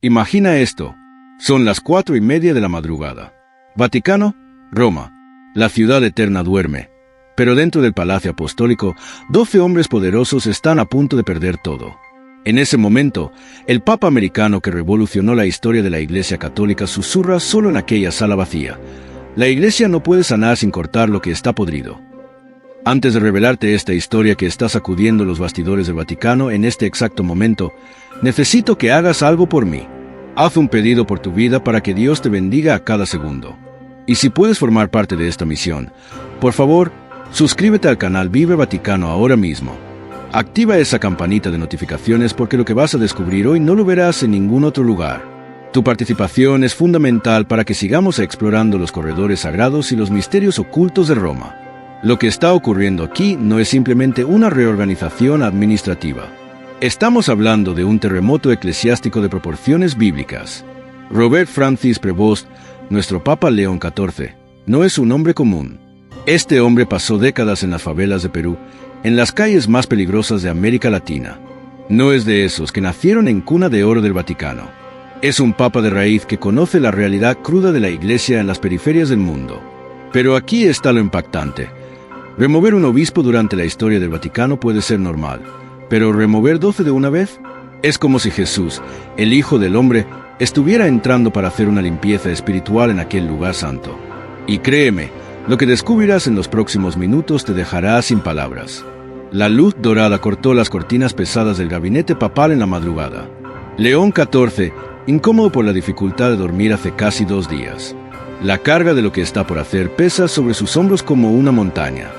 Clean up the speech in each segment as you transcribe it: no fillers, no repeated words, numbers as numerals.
Imagina esto. Son las 4:30 de la madrugada. Vaticano, Roma. La ciudad eterna duerme. Pero dentro del Palacio Apostólico, 12 hombres poderosos están a punto de perder todo. En ese momento, el Papa americano que revolucionó la historia de la Iglesia Católica susurra solo en aquella sala vacía. La Iglesia no puede sanar sin cortar lo que está podrido. Antes de revelarte esta historia que está sacudiendo los bastidores del Vaticano en este exacto momento, necesito que hagas algo por mí. Haz un pedido por tu vida para que Dios te bendiga a cada segundo. Y si puedes formar parte de esta misión, por favor, suscríbete al canal Vive Vaticano ahora mismo. Activa esa campanita de notificaciones porque lo que vas a descubrir hoy no lo verás en ningún otro lugar. Tu participación es fundamental para que sigamos explorando los corredores sagrados y los misterios ocultos de Roma. Lo que está ocurriendo aquí no es simplemente una reorganización administrativa. Estamos hablando de un terremoto eclesiástico de proporciones bíblicas. Robert Francis Prevost, nuestro Papa León XIV, no es un hombre común. Este hombre pasó décadas en las favelas de Perú, en las calles más peligrosas de América Latina. No es de esos que nacieron en cuna de oro del Vaticano. Es un papa de raíz que conoce la realidad cruda de la Iglesia en las periferias del mundo. Pero aquí está lo impactante. Remover un obispo durante la historia del Vaticano puede ser normal, pero remover 12 de una vez es como si Jesús, el Hijo del Hombre, estuviera entrando para hacer una limpieza espiritual en aquel lugar santo. Y créeme, lo que descubrirás en los próximos minutos te dejará sin palabras. La luz dorada cortó las cortinas pesadas del gabinete papal en la madrugada. León XIV, incómodo por la dificultad de dormir hace casi 2 días. La carga de lo que está por hacer pesa sobre sus hombros como una montaña.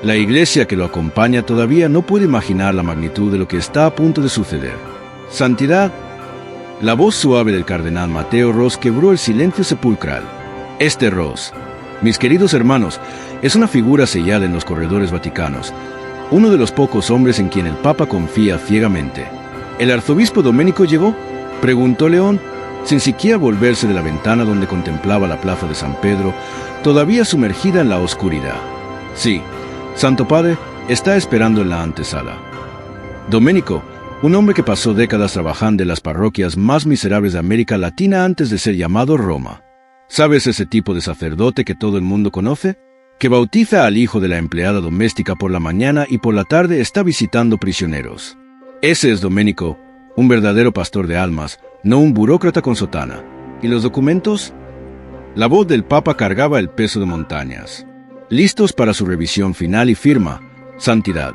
La iglesia que lo acompaña todavía no puede imaginar la magnitud de lo que está a punto de suceder. Santidad. La voz suave del cardenal Mateo Ross quebró el silencio sepulcral. Este Ross, mis queridos hermanos, es una figura sellada en los corredores vaticanos, uno de los pocos hombres en quien el Papa confía ciegamente. ¿El arzobispo Domenico llegó?, preguntó León, sin siquiera volverse de la ventana donde contemplaba la plaza de San Pedro, todavía sumergida en la oscuridad. Sí, Santo Padre está esperando en la antesala. Domenico, un hombre que pasó décadas trabajando en las parroquias más miserables de América Latina antes de ser llamado Roma. ¿Sabes ese tipo de sacerdote que todo el mundo conoce? Que bautiza al hijo de la empleada doméstica por la mañana y por la tarde está visitando prisioneros. Ese es Domenico, un verdadero pastor de almas, no un burócrata con sotana. ¿Y los documentos? La voz del Papa cargaba el peso de montañas. Listos para su revisión final y firma, santidad.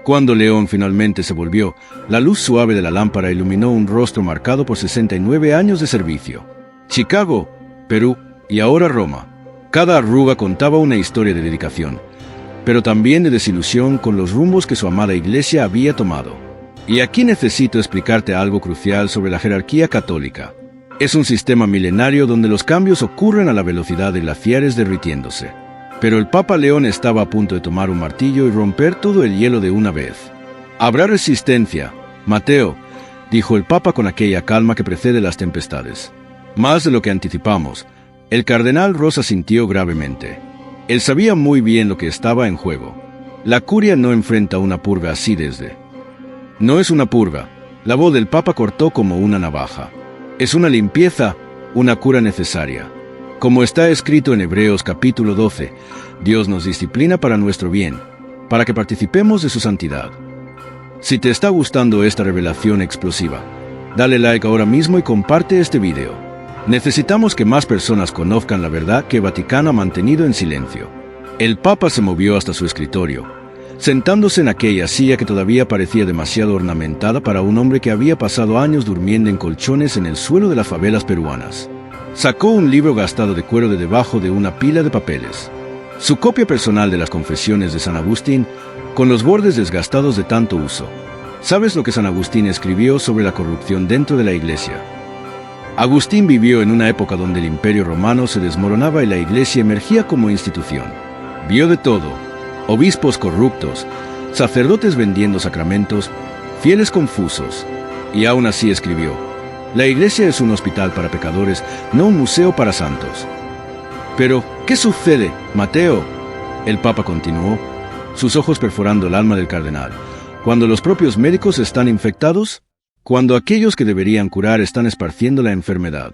Cuando León finalmente se volvió, la luz suave de la lámpara iluminó un rostro marcado por 69 años de servicio. Chicago, Perú y ahora Roma. Cada arruga contaba una historia de dedicación, pero también de desilusión con los rumbos que su amada iglesia había tomado. Y aquí necesito explicarte algo crucial sobre la jerarquía católica. Es un sistema milenario donde los cambios ocurren a la velocidad de glaciares derritiéndose. Pero el Papa León estaba a punto de tomar un martillo y romper todo el hielo de una vez. «Habrá resistencia, Mateo», dijo el Papa con aquella calma que precede las tempestades. Más de lo que anticipamos, el cardenal Ross asintió gravemente. Él sabía muy bien lo que estaba en juego. La curia no enfrenta una purga así desde. No es una purga. La voz del Papa cortó como una navaja. Es una limpieza, una cura necesaria. Como está escrito en Hebreos capítulo 12, Dios nos disciplina para nuestro bien, para que participemos de su santidad. Si te está gustando esta revelación explosiva, dale like ahora mismo y comparte este video. Necesitamos que más personas conozcan la verdad que el Vaticano ha mantenido en silencio. El Papa se movió hasta su escritorio, sentándose en aquella silla que todavía parecía demasiado ornamentada para un hombre que había pasado años durmiendo en colchones en el suelo de las favelas peruanas. Sacó un libro gastado de cuero de debajo de una pila de papeles. Su copia personal de las Confesiones de San Agustín, con los bordes desgastados de tanto uso. ¿Sabes lo que San Agustín escribió sobre la corrupción dentro de la Iglesia? Agustín vivió en una época donde el Imperio Romano se desmoronaba y la Iglesia emergía como institución. Vio de todo: obispos corruptos, sacerdotes vendiendo sacramentos, fieles confusos. Y aún así escribió: la Iglesia es un hospital para pecadores, no un museo para santos. Pero, ¿qué sucede, Mateo?, el Papa continuó, sus ojos perforando el alma del cardenal. ¿Cuando los propios médicos están infectados? cuando aquellos que deberían curar están esparciendo la enfermedad?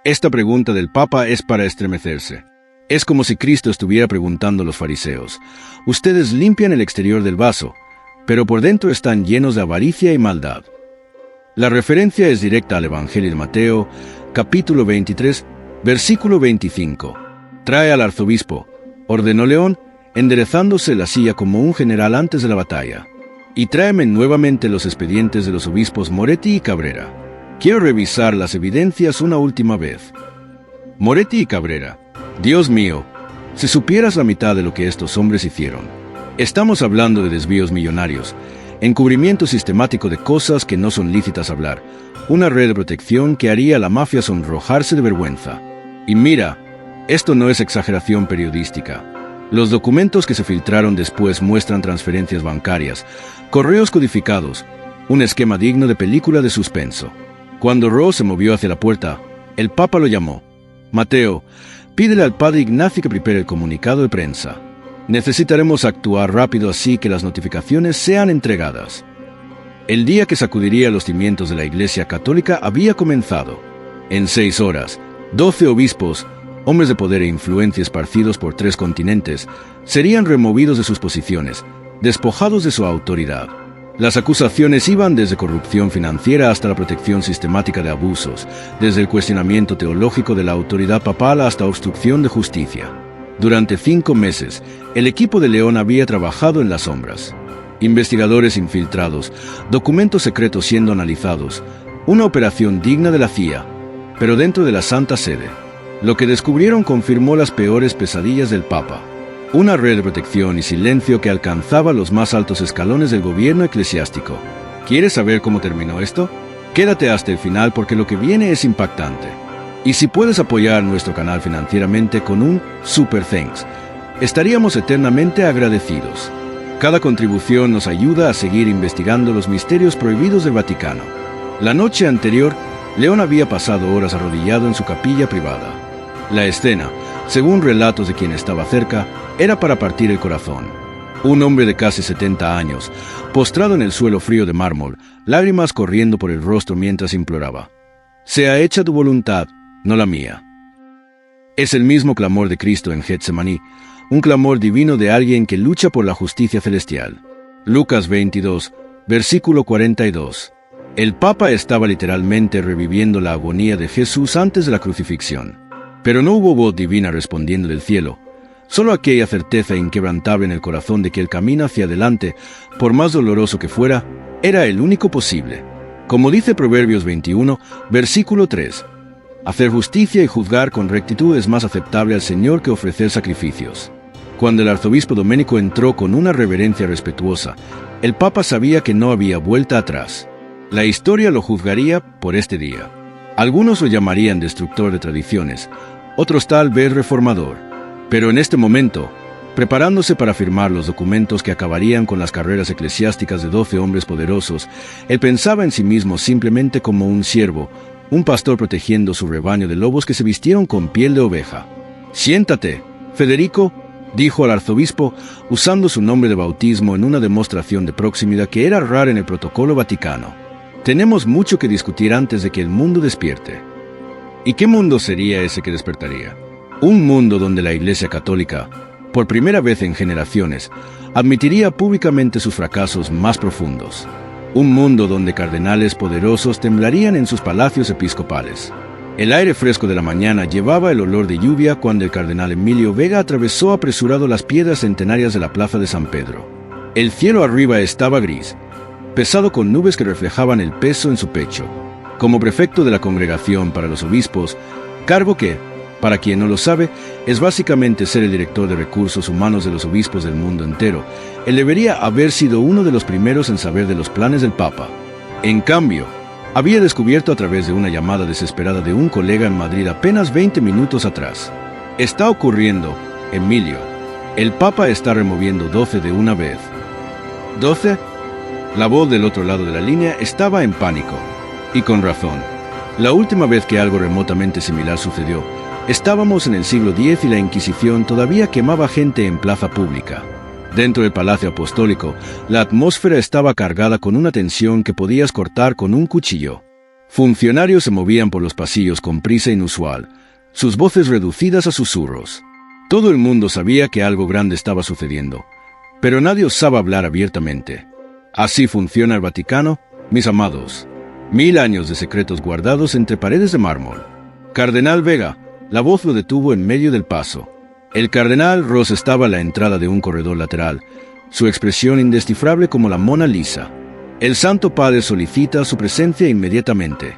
Esta pregunta del Papa es para estremecerse. Es como si Cristo estuviera preguntando a los fariseos: ustedes limpian el exterior del vaso, pero por dentro están llenos de avaricia y maldad. La referencia es directa al Evangelio de Mateo, capítulo 23, versículo 25. Trae al arzobispo, ordenó León, enderezándose la silla como un general antes de la batalla. Y tráeme nuevamente los expedientes de los obispos Moretti y Cabrera. Quiero revisar las evidencias una última vez. Moretti y Cabrera. Dios mío, si supieras la mitad de lo que estos hombres hicieron. Estamos hablando de desvíos millonarios, encubrimiento sistemático de cosas que no son lícitas hablar, una red de protección que haría a la mafia sonrojarse de vergüenza. Y mira, esto no es exageración periodística. Los documentos que se filtraron después muestran transferencias bancarias, correos codificados, un esquema digno de película de suspenso. Cuando Ross se movió hacia la puerta, el Papa lo llamó. Mateo, pídele al padre Ignacio que prepare el comunicado de prensa. Necesitaremos actuar rápido así que las notificaciones sean entregadas. El día que sacudiría los cimientos de la Iglesia Católica había comenzado. En 6 horas, 12 obispos, hombres de poder e influencia esparcidos por 3 continentes, serían removidos de sus posiciones, despojados de su autoridad. Las acusaciones iban desde corrupción financiera hasta la protección sistemática de abusos, desde el cuestionamiento teológico de la autoridad papal hasta obstrucción de justicia. Durante 5 meses, el equipo de León había trabajado en las sombras. Investigadores infiltrados, documentos secretos siendo analizados, una operación digna de la CIA, pero dentro de la Santa Sede. Lo que descubrieron confirmó las peores pesadillas del Papa. Una red de protección y silencio que alcanzaba los más altos escalones del gobierno eclesiástico. ¿Quieres saber cómo terminó esto? Quédate hasta el final porque lo que viene es impactante. Y si puedes apoyar nuestro canal financieramente con un Super Thanks, estaríamos eternamente agradecidos. Cada contribución nos ayuda a seguir investigando los misterios prohibidos del Vaticano. La noche anterior, León había pasado horas arrodillado en su capilla privada. La escena, según relatos de quien estaba cerca, era para partir el corazón. Un hombre de casi 70 años, postrado en el suelo frío de mármol, lágrimas corriendo por el rostro mientras imploraba: «Sea hecha tu voluntad, no la mía». Es el mismo clamor de Cristo en Getsemaní, un clamor divino de alguien que lucha por la justicia celestial. Lucas 22, versículo 42. El Papa estaba literalmente reviviendo la agonía de Jesús antes de la crucifixión. Pero no hubo voz divina respondiendo del cielo, solo aquella certeza inquebrantable en el corazón de que el camino hacia adelante, por más doloroso que fuera, era el único posible. Como dice Proverbios 21, versículo 3, hacer justicia y juzgar con rectitud es más aceptable al Señor que ofrecer sacrificios. Cuando el arzobispo Domenico entró con una reverencia respetuosa, el Papa sabía que no había vuelta atrás. La historia lo juzgaría por este día. Algunos lo llamarían destructor de tradiciones, otros tal vez reformador. Pero en este momento, preparándose para firmar los documentos que acabarían con las carreras eclesiásticas de 12 hombres poderosos, él pensaba en sí mismo simplemente como un siervo, un pastor protegiendo su rebaño de lobos que se vistieron con piel de oveja. «Siéntate, Federico», dijo al arzobispo, usando su nombre de bautismo en una demostración de proximidad que era rara en el protocolo vaticano. «Tenemos mucho que discutir antes de que el mundo despierte». ¿Y qué mundo sería ese que despertaría? Un mundo donde la Iglesia Católica, por primera vez en generaciones, admitiría públicamente sus fracasos más profundos. Un mundo donde cardenales poderosos temblarían en sus palacios episcopales. El aire fresco de la mañana llevaba el olor de lluvia cuando el cardenal Emilio Vega atravesó apresurado las piedras centenarias de la plaza de San Pedro. El cielo arriba estaba gris, pesado con nubes que reflejaban el peso en su pecho. Como prefecto de la Congregación para los Obispos, cargo que, para quien no lo sabe, es básicamente ser el director de recursos humanos de los obispos del mundo entero, él debería haber sido uno de los primeros en saber de los planes del Papa. En cambio, había descubierto a través de una llamada desesperada de un colega en Madrid apenas 20 minutos atrás. Está ocurriendo, Emilio. El Papa está removiendo 12 de una vez. ¿12? La voz del otro lado de la línea estaba en pánico. Y con razón. La última vez que algo remotamente similar sucedió, estábamos en el siglo X y la Inquisición todavía quemaba gente en plaza pública. Dentro del Palacio Apostólico, la atmósfera estaba cargada con una tensión que podías cortar con un cuchillo. Funcionarios se movían por los pasillos con prisa inusual, sus voces reducidas a susurros. Todo el mundo sabía que algo grande estaba sucediendo, pero nadie osaba hablar abiertamente. Así funciona el Vaticano, mis amados. 1000 años de secretos guardados entre paredes de mármol. Cardenal Vega, la voz lo detuvo en medio del paso. El cardenal Ross estaba a la entrada de un corredor lateral, su expresión indescifrable como la Mona Lisa. El Santo Padre solicita su presencia inmediatamente.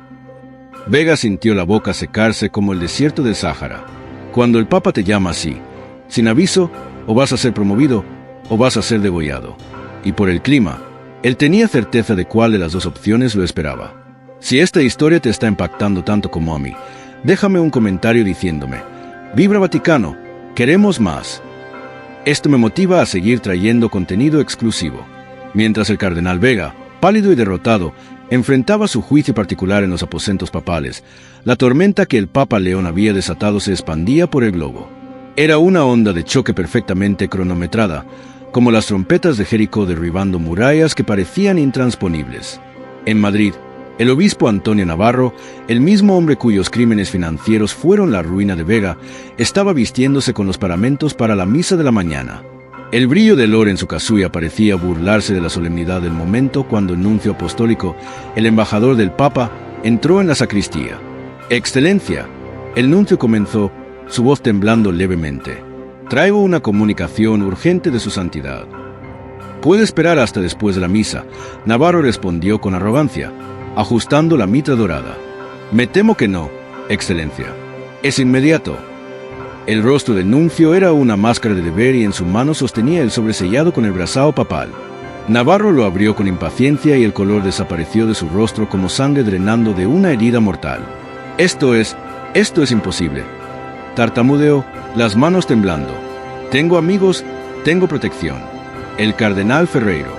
Vega sintió la boca secarse como el desierto del Sáhara. Cuando el Papa te llama así, sin aviso, o vas a ser promovido, o vas a ser degollado. Y por el clima, él tenía certeza de cuál de las dos opciones lo esperaba. Si esta historia te está impactando tanto como a mí, déjame un comentario diciéndome: ¡Vibra Vaticano! ¡Queremos más! Esto me motiva a seguir trayendo contenido exclusivo. Mientras el cardenal Vega, pálido y derrotado, enfrentaba su juicio particular en los aposentos papales, la tormenta que el Papa León había desatado se expandía por el globo. Era una onda de choque perfectamente cronometrada, como las trompetas de Jericó derribando murallas que parecían intransponibles. En Madrid, el obispo Antonio Navarro, el mismo hombre cuyos crímenes financieros fueron la ruina de Vega, estaba vistiéndose con los paramentos para la misa de la mañana. El brillo del oro en su casulla parecía burlarse de la solemnidad del momento cuando el nuncio apostólico, el embajador del Papa, entró en la sacristía. «Excelencia», el nuncio comenzó, su voz temblando levemente. «Traigo una comunicación urgente de su santidad». «Puede esperar hasta después de la misa», Navarro respondió con arrogancia, ajustando la mitra dorada. «Me temo que no, Excelencia. Es inmediato». El rostro del nuncio era una máscara de deber y en su mano sostenía el sobresellado con el brazao papal. Navarro lo abrió con impaciencia y el color desapareció de su rostro como sangre drenando de una herida mortal. Esto es imposible. Tartamudeó, las manos temblando. «Tengo amigos, tengo protección. El cardenal Ferreiro».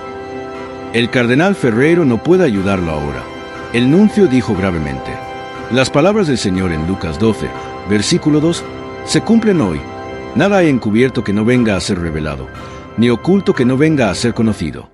«El cardenal Ferreiro no puede ayudarlo ahora», el nuncio dijo gravemente. «Las palabras del Señor en Lucas 12, versículo 2, se cumplen hoy. Nada hay encubierto que no venga a ser revelado, ni oculto que no venga a ser conocido».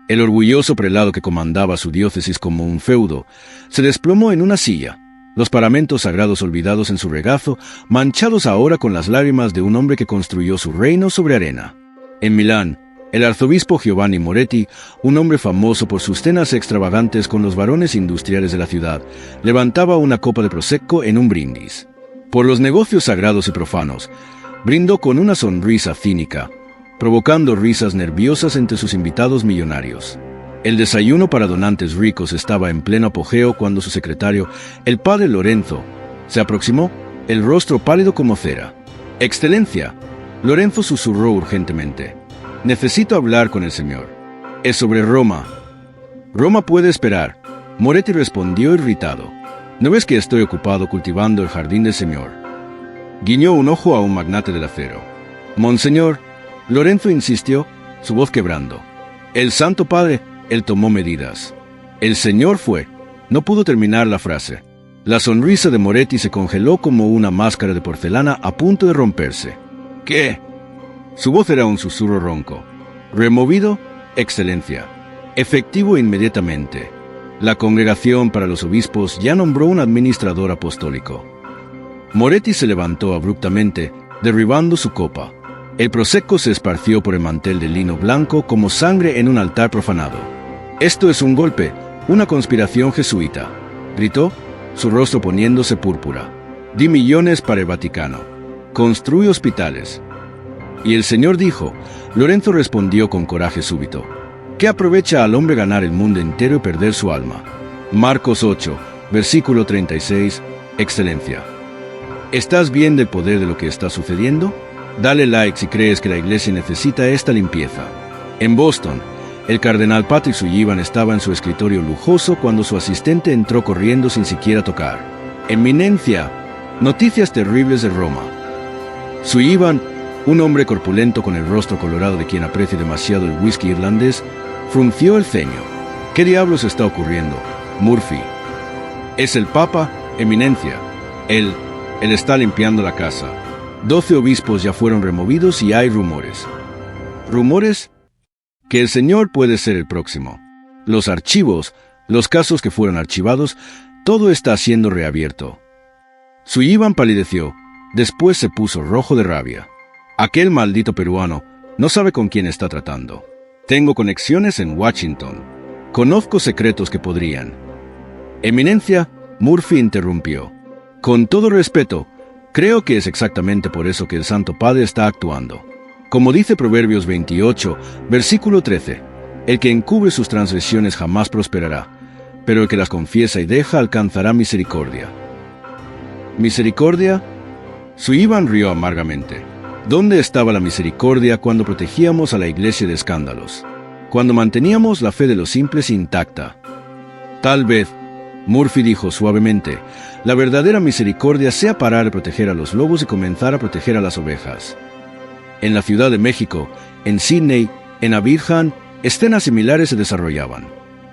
El orgulloso prelado que comandaba su diócesis como un feudo se desplomó en una silla, los paramentos sagrados olvidados en su regazo, manchados ahora con las lágrimas de un hombre que construyó su reino sobre arena. En Milán, el arzobispo Giovanni Moretti, un hombre famoso por sus cenas extravagantes con los varones industriales de la ciudad, levantaba una copa de prosecco en un brindis. Por los negocios sagrados y profanos, brindó con una sonrisa cínica, provocando risas nerviosas entre sus invitados millonarios. El desayuno para donantes ricos estaba en pleno apogeo cuando su secretario, el padre Lorenzo, se aproximó, el rostro pálido como cera. «Excelencia», Lorenzo susurró urgentemente. «Necesito hablar con el señor. Es sobre Roma». «Roma puede esperar», Moretti respondió irritado. «¿No ves que estoy ocupado cultivando el jardín del señor?» Guiñó un ojo a un magnate del acero. «Monseñor», Lorenzo insistió, su voz quebrando. «El Santo Padre», él tomó medidas. «El señor fue». No pudo terminar la frase. La sonrisa de Moretti se congeló como una máscara de porcelana a punto de romperse. «¿Qué?» Su voz era un susurro ronco. «Removido, Excelencia. Efectivo inmediatamente. La Congregación para los Obispos ya nombró un administrador apostólico». Moretti se levantó abruptamente, derribando su copa. El prosecco se esparció por el mantel de lino blanco como sangre en un altar profanado. «Esto es un golpe, una conspiración jesuita», gritó, su rostro poniéndose púrpura. «Di millones para el Vaticano. Construye hospitales». Y el Señor dijo, Lorenzo respondió con coraje súbito: «¿Qué aprovecha al hombre ganar el mundo entero y perder su alma?» Marcos 8, versículo 36, Excelencia. ¿Estás bien del poder de lo que está sucediendo? Dale like si crees que la iglesia necesita esta limpieza. En Boston, el cardenal Patrick Sullivan estaba en su escritorio lujoso cuando su asistente entró corriendo sin siquiera tocar. «Eminencia, noticias terribles de Roma». Sullivan, un hombre corpulento con el rostro colorado de quien aprecia demasiado el whisky irlandés, frunció el ceño. «¿Qué diablos está ocurriendo, Murphy?» «Es el Papa, Eminencia. Él está limpiando la casa. 12 obispos ya fueron removidos y hay rumores». rumores, que el Señor puede ser el próximo. Los archivos, los casos que fueron archivados, todo está siendo reabierto. Sullivan palideció, después se puso rojo de rabia. Aquel maldito peruano no sabe con quién está tratando. Tengo conexiones en Washington. Conozco secretos que podrían. Eminencia, Murphy interrumpió. Con todo respeto, creo que es exactamente por eso que el Santo Padre está actuando. Como dice Proverbios 28, versículo 13, el que encubre sus transgresiones jamás prosperará, pero el que las confiesa y deja alcanzará misericordia. ¿Misericordia? Sullivan rió amargamente. ¿Dónde estaba la misericordia cuando protegíamos a la iglesia de escándalos? Cuando manteníamos la fe de los simples intacta. Tal vez, Murphy dijo suavemente, la verdadera misericordia sea parar de proteger a los lobos y comenzar a proteger a las ovejas. En la Ciudad de México, en Sydney, en Abidjan, escenas similares se desarrollaban.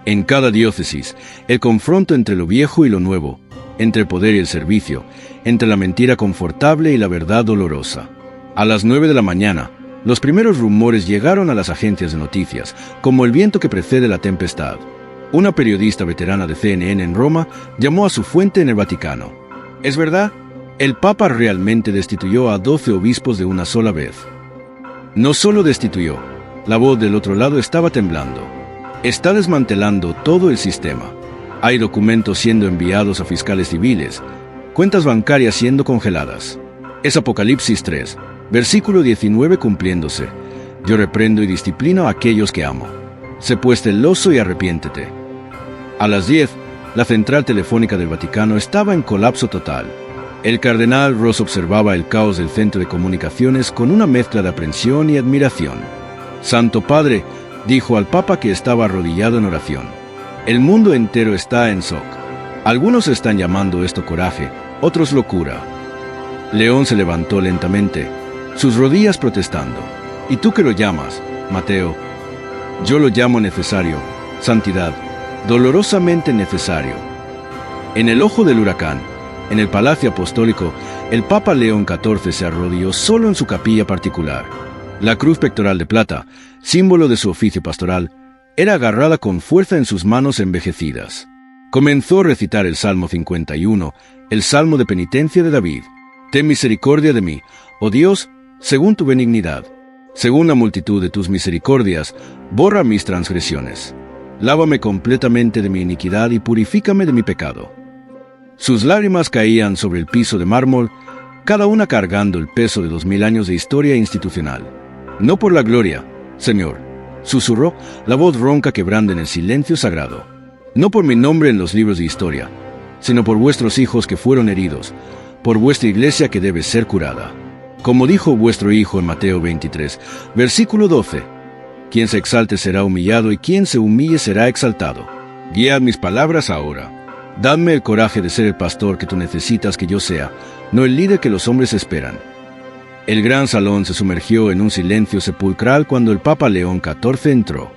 En cada diócesis, el confronto entre lo viejo y lo nuevo, entre el poder y el servicio, entre la mentira confortable y la verdad dolorosa. A las 9 de la mañana, los primeros rumores llegaron a las agencias de noticias, como el viento que precede la tempestad. Una periodista veterana de CNN en Roma llamó a su fuente en el Vaticano. ¿Es verdad? El Papa realmente destituyó a 12 obispos de una sola vez. No solo destituyó, la voz del otro lado estaba temblando. Está desmantelando todo el sistema. Hay documentos siendo enviados a fiscales civiles, cuentas bancarias siendo congeladas. Es Apocalipsis 3, versículo 19 cumpliéndose. Yo reprendo y disciplino a aquellos que amo. Sé pues celoso y arrepiéntete. A las 10, la central telefónica del Vaticano estaba en colapso total. El cardenal Ross observaba el caos del centro de comunicaciones con una mezcla de aprensión y admiración. Santo Padre, dijo al Papa que estaba arrodillado en oración. El mundo entero está en shock. Algunos están llamando esto coraje, otros locura. León se levantó lentamente, sus rodillas protestando. ¿Y tú qué lo llamas, Mateo? Yo lo llamo necesario, santidad, dolorosamente necesario. En el ojo del huracán, en el Palacio Apostólico, el Papa León XIV se arrodilló solo en su capilla particular. La cruz pectoral de plata, símbolo de su oficio pastoral, era agarrada con fuerza en sus manos envejecidas. Comenzó a recitar el Salmo 51, el Salmo de penitencia de David. Ten misericordia de mí, oh Dios, según tu benignidad. Según la multitud de tus misericordias, borra mis transgresiones. Lávame completamente de mi iniquidad y purifícame de mi pecado. Sus lágrimas caían sobre el piso de mármol, cada una cargando el peso de 2000 años de historia institucional. No por la gloria, Señor, susurró la voz ronca quebrando en el silencio sagrado. No por mi nombre en los libros de historia, sino por vuestros hijos que fueron heridos, por vuestra iglesia que debe ser curada. Como dijo vuestro Hijo en Mateo 23, versículo 12, quien se exalte será humillado y quien se humille será exaltado. Guiad mis palabras ahora. Dadme el coraje de ser el pastor que tú necesitas que yo sea, no el líder que los hombres esperan. El gran salón se sumergió en un silencio sepulcral cuando el Papa León XIV entró.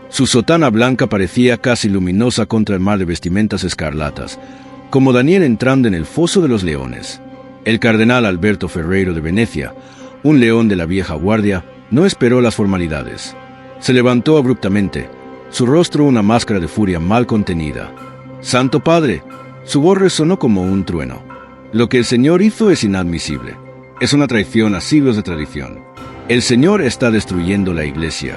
Su sotana blanca parecía casi luminosa contra el mar de vestimentas escarlatas, como Daniel entrando en el foso de los leones. El cardenal Alberto Ferreiro de Venecia, un león de la vieja guardia, no esperó las formalidades. Se levantó abruptamente, su rostro una máscara de furia mal contenida. Santo Padre, su voz resonó como un trueno. Lo que el Señor hizo es inadmisible. Es una traición a siglos de tradición. El Señor está destruyendo la iglesia.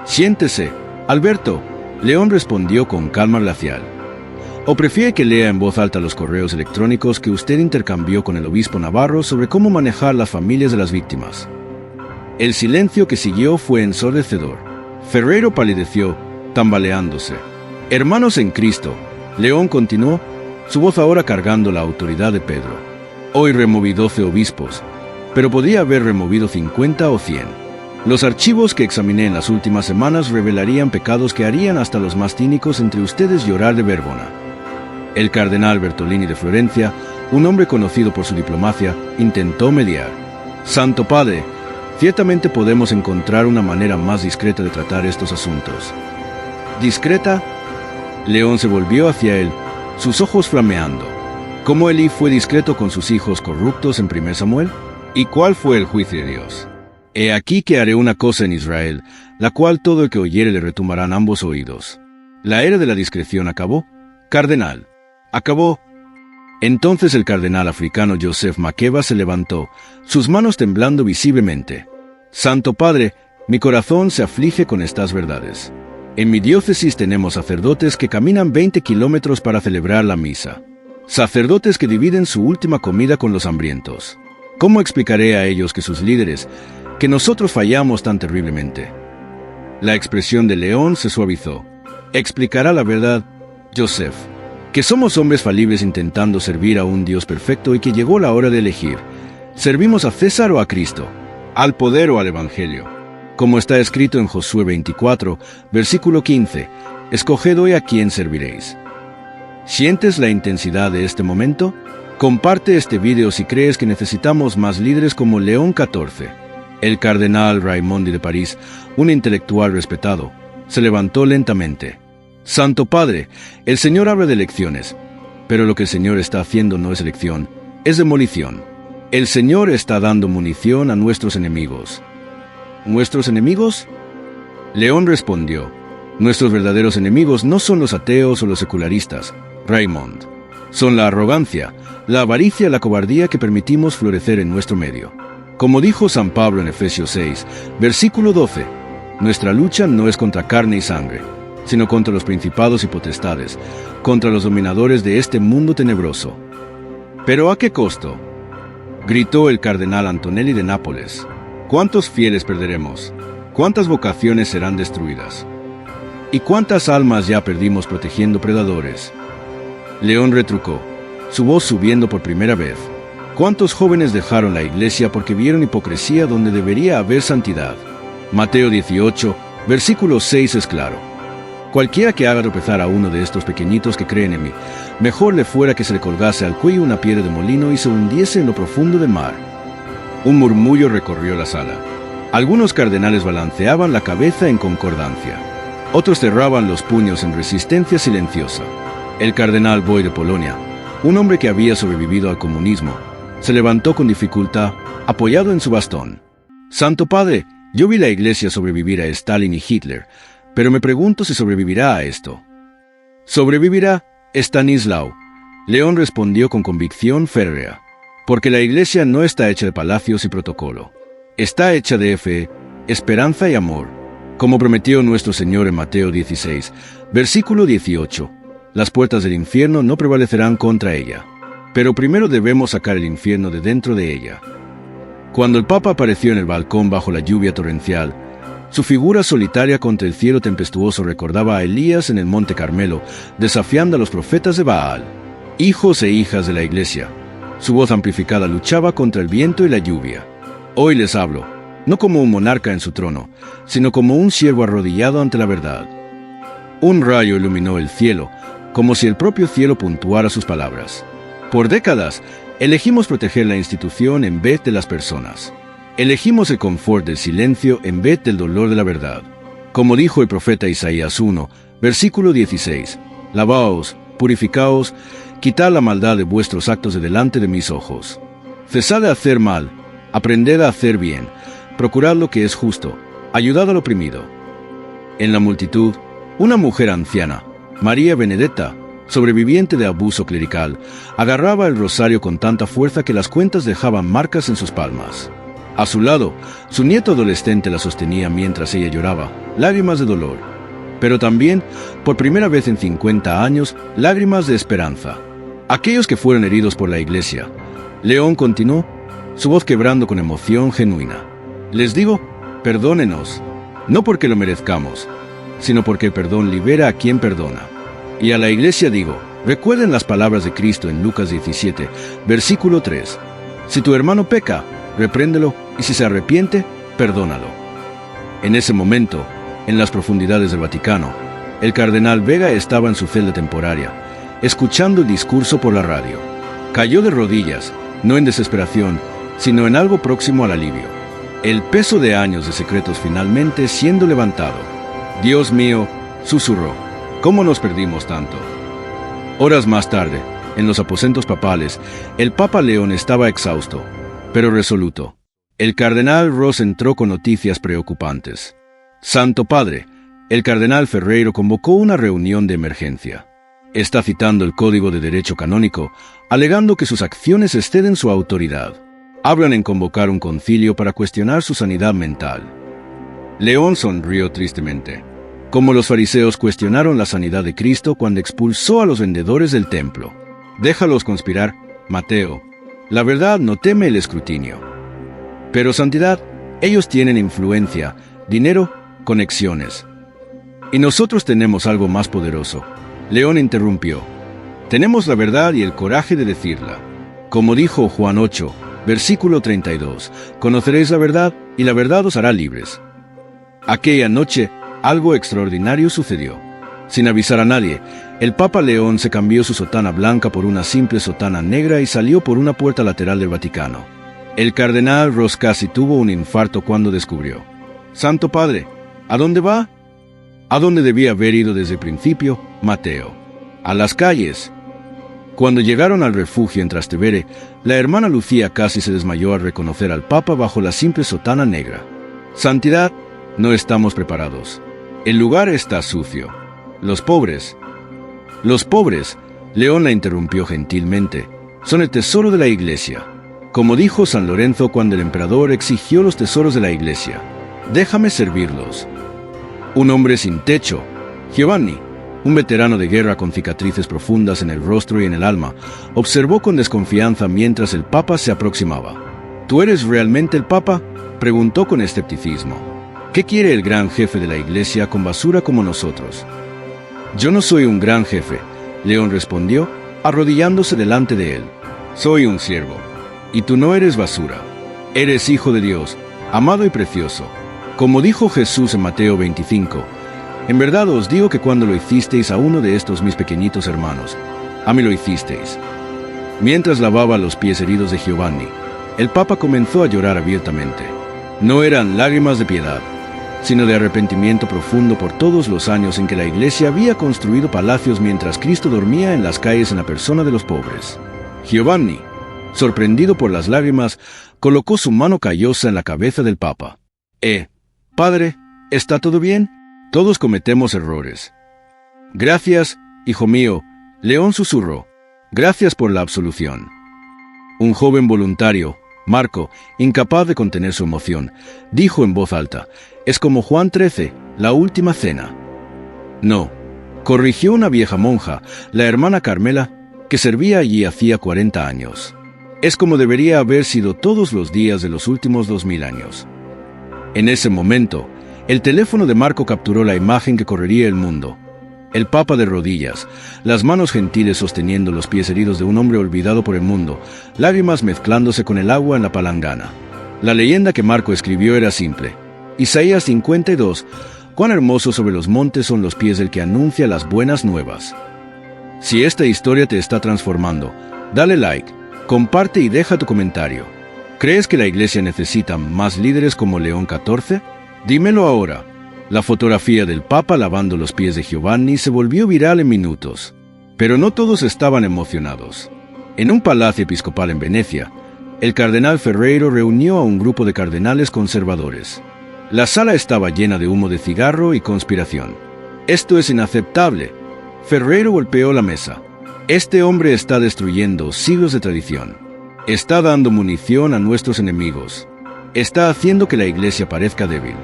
Siéntese, Alberto, León respondió con calma glacial. ¿O prefiere que lea en voz alta los correos electrónicos que usted intercambió con el obispo Navarro sobre cómo manejar las familias de las víctimas? El silencio que siguió fue ensordecedor. Ferreiro palideció, tambaleándose. Hermanos en Cristo, León continuó, su voz ahora cargando la autoridad de Pedro. Hoy removí 12 obispos, pero podría haber removido 50 o 100. Los archivos que examiné en las últimas semanas revelarían pecados que harían hasta los más cínicos entre ustedes llorar de Vergona. El cardenal Bertolini de Florencia, un hombre conocido por su diplomacia, intentó mediar. Santo Padre, ciertamente podemos encontrar una manera más discreta de tratar estos asuntos. ¿Discreta? León se volvió hacia él, sus ojos flameando. ¿Cómo Elí fue discreto con sus hijos corruptos en 1 Samuel? ¿Y cuál fue el juicio de Dios? He aquí que haré una cosa en Israel, la cual todo el que oyere le retumbarán ambos oídos. La era de la discreción acabó. Cardenal. Acabó. Entonces el cardenal africano Joseph Makeba se levantó, sus manos temblando visiblemente. Santo Padre, mi corazón se aflige con estas verdades. En mi diócesis tenemos sacerdotes que caminan 20 kilómetros para celebrar la misa. Sacerdotes que dividen su última comida con los hambrientos. ¿Cómo explicaré a ellos que sus líderes, que nosotros fallamos tan terriblemente? La expresión de León se suavizó. Explicará la verdad, Joseph, que somos hombres falibles intentando servir a un Dios perfecto y que llegó la hora de elegir. ¿Servimos a César o a Cristo? ¿Al poder o al Evangelio? Como está escrito en Josué 24, versículo 15, escoged hoy a quién serviréis. ¿Sientes la intensidad de este momento? Comparte este video si crees que necesitamos más líderes como León XIV. El cardenal Raimondi de París, un intelectual respetado, se levantó lentamente. Santo Padre, el Señor habla de elecciones, pero lo que el Señor está haciendo no es elección, es demolición. El Señor está dando munición a nuestros enemigos. ¿Nuestros enemigos? León respondió, nuestros verdaderos enemigos no son los ateos o los secularistas, Raymond. Son la arrogancia, la avaricia y la cobardía que permitimos florecer en nuestro medio. Como dijo San Pablo en Efesios 6, versículo 12, nuestra lucha no es contra carne y sangre, sino contra los principados y potestades, contra los dominadores de este mundo tenebroso. ¿Pero a qué costo? Gritó el cardenal Antonelli de Nápoles. ¿Cuántos fieles perderemos? ¿Cuántas vocaciones serán destruidas? ¿Y cuántas almas ya perdimos protegiendo predadores? León retrucó, su voz subiendo por primera vez. ¿Cuántos jóvenes dejaron la iglesia porque vieron hipocresía donde debería haber santidad? Mateo 18, versículo 6 es claro. Cualquiera que haga tropezar a uno de estos pequeñitos que creen en mí, mejor le fuera que se le colgase al cuello una piedra de molino y se hundiese en lo profundo del mar. Un murmullo recorrió la sala. Algunos cardenales balanceaban la cabeza en concordancia. Otros cerraban los puños en resistencia silenciosa. El cardenal Boy de Polonia, un hombre que había sobrevivido al comunismo, se levantó con dificultad, apoyado en su bastón. Santo Padre, yo vi la iglesia sobrevivir a Stalin y Hitler, pero me pregunto si sobrevivirá a esto. ¿Sobrevivirá Stanislao? León respondió con convicción férrea. Porque la iglesia no está hecha de palacios y protocolo. Está hecha de fe, esperanza y amor. Como prometió nuestro Señor en Mateo 16, versículo 18. Las puertas del infierno no prevalecerán contra ella. Pero primero debemos sacar el infierno de dentro de ella. Cuando el Papa apareció en el balcón bajo la lluvia torrencial, su figura solitaria contra el cielo tempestuoso recordaba a Elías en el Monte Carmelo, desafiando a los profetas de Baal. Hijos e hijas de la iglesia, su voz amplificada luchaba contra el viento y la lluvia. Hoy les hablo, no como un monarca en su trono, sino como un siervo arrodillado ante la verdad. Un rayo iluminó el cielo, como si el propio cielo puntuara sus palabras. Por décadas, elegimos proteger la institución en vez de las personas. Elegimos el confort del silencio en vez del dolor de la verdad. Como dijo el profeta Isaías 1, versículo 16, lavaos, purificaos, quitad la maldad de vuestros actos de delante de mis ojos. Cesad de hacer mal, aprended a hacer bien, procurad lo que es justo, ayudad al oprimido. En la multitud, una mujer anciana, María Benedetta, sobreviviente de abuso clerical, agarraba el rosario con tanta fuerza que las cuentas dejaban marcas en sus palmas. A su lado, su nieto adolescente la sostenía mientras ella lloraba, lágrimas de dolor, pero también, por primera vez en 50 años, lágrimas de esperanza. Aquellos que fueron heridos por la iglesia. León continuó, su voz quebrando con emoción genuina. Les digo, perdónenos, no porque lo merezcamos, sino porque el perdón libera a quien perdona. Y a la iglesia digo, recuerden las palabras de Cristo en Lucas 17, versículo 3. Si tu hermano peca, repréndelo, y si se arrepiente, perdónalo. En ese momento, en las profundidades del Vaticano, el cardenal Vega estaba en su celda temporaria, escuchando el discurso por la radio. Cayó de rodillas, no en desesperación, sino en algo próximo al alivio. El peso de años de secretos finalmente siendo levantado. Dios mío, susurró, ¿cómo nos perdimos tanto? Horas más tarde, en los aposentos papales, el Papa León estaba exhausto, pero resoluto. El cardenal Ross entró con noticias preocupantes. Santo Padre, el cardenal Ferreiro convocó una reunión de emergencia. Está citando el Código de Derecho Canónico, alegando que sus acciones exceden su autoridad. Hablan en convocar un concilio para cuestionar su sanidad mental. León sonrió tristemente, como los fariseos cuestionaron la sanidad de Cristo cuando expulsó a los vendedores del templo. Déjalos conspirar, Mateo. La verdad no teme el escrutinio. Pero santidad, ellos tienen influencia, dinero, conexiones. Y nosotros tenemos algo más poderoso. León interrumpió. Tenemos la verdad y el coraje de decirla. Como dijo Juan 8, versículo 32, conoceréis la verdad y la verdad os hará libres. Aquella noche, algo extraordinario sucedió. Sin avisar a nadie, el Papa León se cambió su sotana blanca por una simple sotana negra y salió por una puerta lateral del Vaticano. El cardenal Ross casi tuvo un infarto cuando descubrió. Santo Padre, ¿a dónde va? ¿A dónde debía haber ido desde el principio? Mateo. A las calles. Cuando llegaron al refugio en Trastevere, la hermana Lucía casi se desmayó al reconocer al Papa bajo la simple sotana negra. Santidad, no estamos preparados. El lugar está sucio. Los pobres, León la interrumpió gentilmente, son el tesoro de la Iglesia. Como dijo San Lorenzo cuando el emperador exigió los tesoros de la Iglesia. Déjame servirlos. Un hombre sin techo, Giovanni, un veterano de guerra con cicatrices profundas en el rostro y en el alma, observó con desconfianza mientras el Papa se aproximaba. ¿Tú eres realmente el Papa?, preguntó con escepticismo. ¿Qué quiere el gran jefe de la Iglesia con basura como nosotros? Yo no soy un gran jefe, León respondió, arrodillándose delante de él. Soy un siervo, y tú no eres basura. Eres hijo de Dios, amado y precioso. Como dijo Jesús en Mateo 25, en verdad os digo que cuando lo hicisteis a uno de estos mis pequeñitos hermanos, a mí lo hicisteis. Mientras lavaba los pies heridos de Giovanni, el Papa comenzó a llorar abiertamente. No eran lágrimas de piedad, sino de arrepentimiento profundo por todos los años en que la Iglesia había construido palacios mientras Cristo dormía en las calles en la persona de los pobres. Giovanni, sorprendido por las lágrimas, colocó su mano callosa en la cabeza del Papa. Padre, ¿está todo bien? Todos cometemos errores. Gracias, hijo mío, León susurró. Gracias por la absolución. Un joven voluntario, Marco, incapaz de contener su emoción, dijo en voz alta, es como Juan 13, la última cena. No, corrigió una vieja monja, la hermana Carmela, que servía allí hacía 40 años. Es como debería haber sido todos los días de los últimos 2000 años. En ese momento, el teléfono de Marco capturó la imagen que correría el mundo. El Papa de rodillas, las manos gentiles sosteniendo los pies heridos de un hombre olvidado por el mundo, lágrimas mezclándose con el agua en la palangana. La leyenda que Marco escribió era simple. Isaías 52, cuán hermosos sobre los montes son los pies del que anuncia las buenas nuevas. Si esta historia te está transformando, dale like, comparte y deja tu comentario. ¿Crees que la Iglesia necesita más líderes como León XIV? Dímelo ahora. La fotografía del Papa lavando los pies de Giovanni se volvió viral en minutos. Pero no todos estaban emocionados. En un palacio episcopal en Venecia, el cardenal Ferreiro reunió a un grupo de cardenales conservadores. La sala estaba llena de humo de cigarro y conspiración. Esto es inaceptable. Ferreiro golpeó la mesa. Este hombre está destruyendo siglos de tradición. Está dando munición a nuestros enemigos. Está haciendo que la Iglesia parezca débil.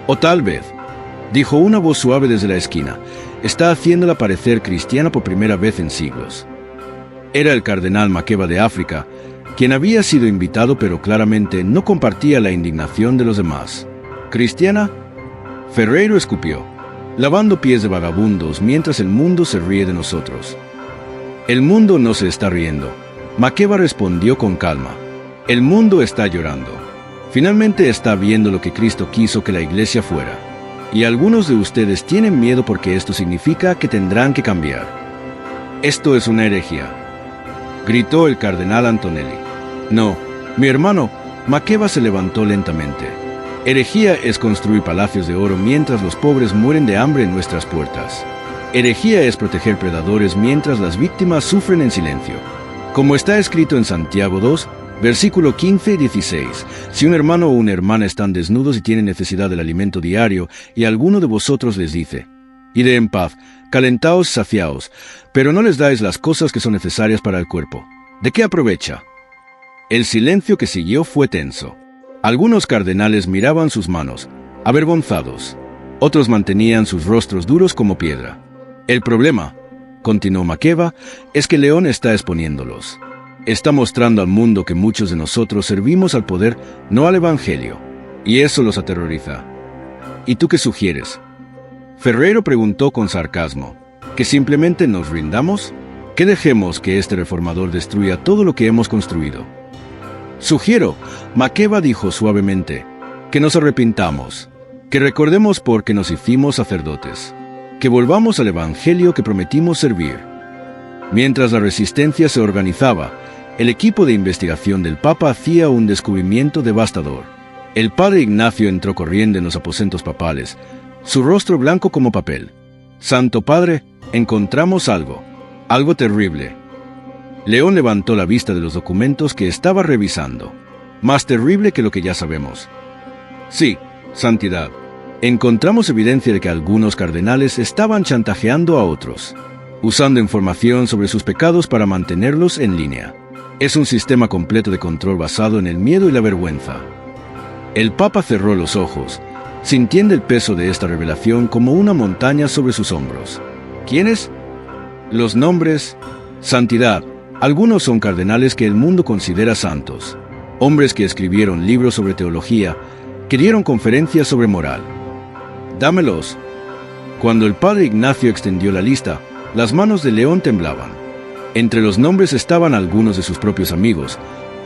O tal vez, dijo una voz suave desde la esquina, está haciéndola parecer cristiana por primera vez en siglos. Era el cardenal Makeba de África, quien había sido invitado pero claramente no compartía la indignación de los demás. ¿Cristiana? Ferreiro escupió, lavando pies de vagabundos mientras el mundo se ríe de nosotros. El mundo no se está riendo. Makeba respondió con calma. El mundo está llorando. Finalmente está viendo lo que Cristo quiso que la Iglesia fuera. Y algunos de ustedes tienen miedo porque esto significa que tendrán que cambiar. Esto es una herejía, gritó el cardenal Antonelli. No, mi hermano, Makeba se levantó lentamente. Herejía es construir palacios de oro mientras los pobres mueren de hambre en nuestras puertas. Herejía es proteger predadores mientras las víctimas sufren en silencio. Como está escrito en Santiago 2, Versículo 15 y 16. Si un hermano o una hermana están desnudos y tienen necesidad del alimento diario, y alguno de vosotros les dice: id en paz, calentaos, saciaos, pero no les dais las cosas que son necesarias para el cuerpo, ¿de qué aprovecha? El silencio que siguió fue tenso. Algunos cardenales miraban sus manos, avergonzados. Otros mantenían sus rostros duros como piedra. El problema, continuó Makeba, es que León está exponiéndolos. Está mostrando al mundo que muchos de nosotros servimos al poder, no al Evangelio, y eso los aterroriza. ¿Y tú qué sugieres? Ferrero preguntó con sarcasmo. ¿Que simplemente nos rindamos? ¿Que dejemos que este reformador destruya todo lo que hemos construido? Sugiero, Makeba dijo suavemente, que nos arrepintamos, que recordemos por qué nos hicimos sacerdotes, que volvamos al Evangelio que prometimos servir. Mientras la resistencia se organizaba, el equipo de investigación del Papa hacía un descubrimiento devastador. El padre Ignacio entró corriendo en los aposentos papales, su rostro blanco como papel. «Santo Padre, encontramos algo terrible». León levantó la vista de los documentos que estaba revisando. «Más terrible que lo que ya sabemos». «Sí, Santidad. Encontramos evidencia de que algunos cardenales estaban chantajeando a otros, usando información sobre sus pecados para mantenerlos en línea. Es un sistema completo de control basado en el miedo y la vergüenza». El Papa cerró los ojos, sintiendo el peso de esta revelación como una montaña sobre sus hombros. ¿Quiénes? Los nombres. Santidad. Algunos son cardenales que el mundo considera santos, hombres que escribieron libros sobre teología, que dieron conferencias sobre moral. Dámelos. Cuando el padre Ignacio extendió la lista, las manos de León temblaban. Entre los nombres estaban algunos de sus propios amigos,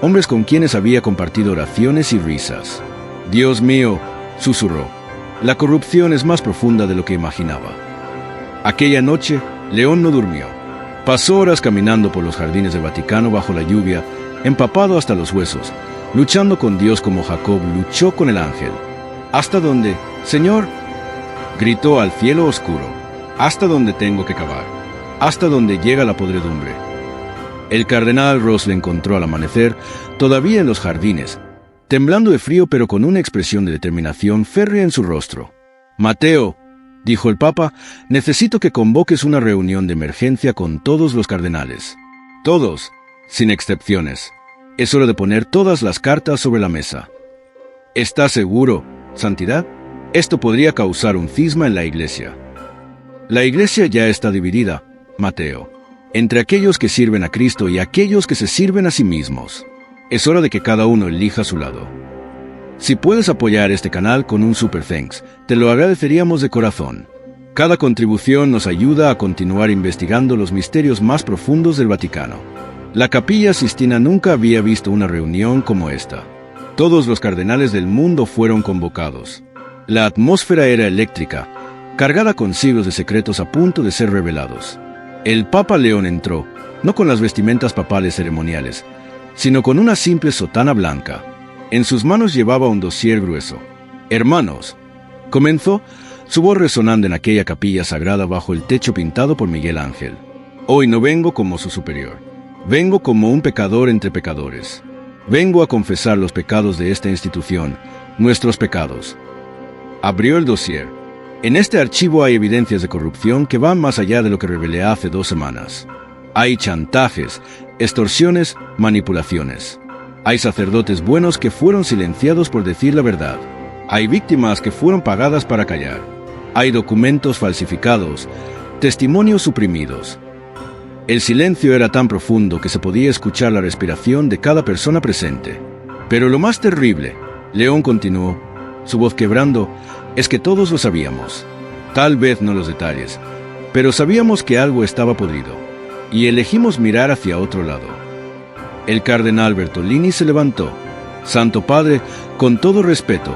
hombres con quienes había compartido oraciones y risas. «Dios mío», susurró, «la corrupción es más profunda de lo que imaginaba». Aquella noche, León no durmió. Pasó horas caminando por los jardines del Vaticano bajo la lluvia, empapado hasta los huesos, luchando con Dios como Jacob luchó con el ángel. «¿Hasta dónde, Señor?», gritó al cielo oscuro. «¿Hasta dónde tengo que cavar? ¿Hasta dónde llega la podredumbre?». El cardenal Ross le encontró al amanecer, todavía en los jardines, temblando de frío pero con una expresión de determinación férrea en su rostro. «Mateo», dijo el Papa, «necesito que convoques una reunión de emergencia con todos los cardenales. Todos, sin excepciones. Es hora de poner todas las cartas sobre la mesa». «¿Estás seguro, Santidad? Esto podría causar un cisma en la Iglesia». «La Iglesia ya está dividida, Mateo, entre aquellos que sirven a Cristo y aquellos que se sirven a sí mismos. Es hora de que cada uno elija su lado. Si puedes apoyar este canal con un super thanks, te lo agradeceríamos de corazón. Cada contribución nos ayuda a continuar investigando los misterios más profundos del Vaticano. La Capilla Sistina nunca había visto una reunión como esta. Todos los cardenales del mundo fueron convocados. La atmósfera era eléctrica, cargada con siglos de secretos a punto de ser revelados. El Papa León entró, no con las vestimentas papales ceremoniales, sino con una simple sotana blanca. En sus manos llevaba un dossier grueso. «Hermanos», comenzó, su voz resonando en aquella capilla sagrada bajo el techo pintado por Miguel Ángel. «Hoy no vengo como su superior. Vengo como un pecador entre pecadores. Vengo a confesar los pecados de esta institución, nuestros pecados». Abrió el dossier. En este archivo hay evidencias de corrupción que van más allá de lo que revelé hace 2 semanas. Hay chantajes, extorsiones, manipulaciones. Hay sacerdotes buenos que fueron silenciados por decir la verdad. Hay víctimas que fueron pagadas para callar. Hay documentos falsificados, testimonios suprimidos. El silencio era tan profundo que se podía escuchar la respiración de cada persona presente. Pero lo más terrible, León continuó, su voz quebrando, es que todos lo sabíamos. Tal vez no los detalles, pero sabíamos que algo estaba podrido, y elegimos mirar hacia otro lado. El cardenal Bertolini se levantó. «Santo Padre, con todo respeto,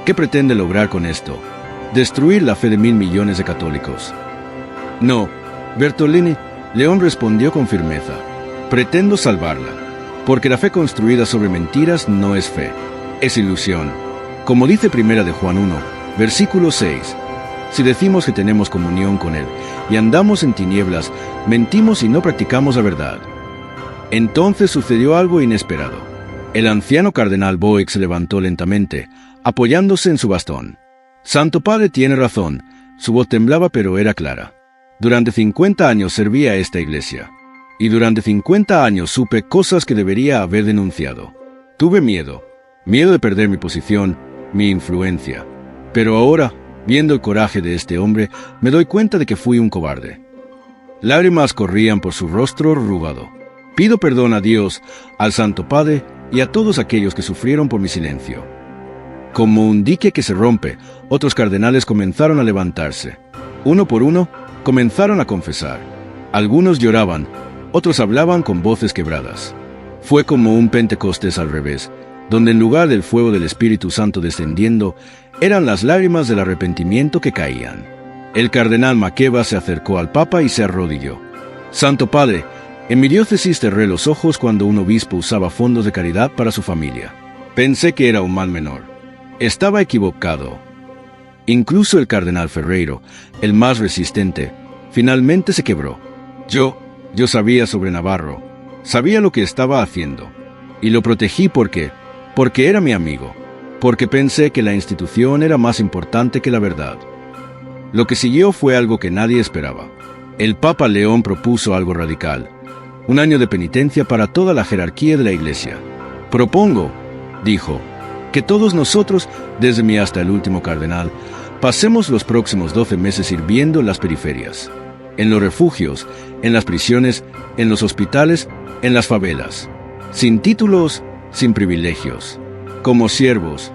¿qué pretende lograr con esto? ¿Destruir la fe de 1.000 millones de católicos?» «No, Bertolini», León respondió con firmeza, «pretendo salvarla, porque la fe construida sobre mentiras no es fe, es ilusión. Como dice 1 de Juan 1, versículo 6, si decimos que tenemos comunión con Él y andamos en tinieblas, mentimos y no practicamos la verdad». Entonces sucedió algo inesperado. El anciano cardenal Boeck se levantó lentamente, apoyándose en su bastón. Santo Padre tiene razón, su voz temblaba pero era clara. Durante 50 años serví a esta iglesia. Y durante 50 años supe cosas que debería haber denunciado. Tuve miedo de perder mi posición, mi influencia. Pero ahora, viendo el coraje de este hombre, me doy cuenta de que fui un cobarde. Lágrimas corrían por su rostro arrugado. Pido perdón a Dios, al Santo Padre y a todos aquellos que sufrieron por mi silencio. Como un dique que se rompe, otros cardenales comenzaron a levantarse. Uno por uno, comenzaron a confesar. Algunos lloraban, otros hablaban con voces quebradas. Fue como un Pentecostés al revés, donde en lugar del fuego del Espíritu Santo descendiendo, eran las lágrimas del arrepentimiento que caían. El cardenal Makeba se acercó al Papa y se arrodilló. Santo Padre, en mi diócesis cerré los ojos cuando un obispo usaba fondos de caridad para su familia. Pensé que era un mal menor. Estaba equivocado. Incluso el cardenal Ferreiro, el más resistente, finalmente se quebró. Yo sabía sobre Navarro, sabía lo que estaba haciendo, y lo protegí porque era mi amigo, porque pensé que la institución era más importante que la verdad. Lo que siguió fue algo que nadie esperaba. El Papa León propuso algo radical, un año de penitencia para toda la jerarquía de la Iglesia. Propongo, dijo, que todos nosotros, desde mí hasta el último cardenal, pasemos los próximos 12 meses sirviendo en las periferias, en los refugios, en las prisiones, en los hospitales, en las favelas, sin títulos, sin privilegios, como siervos.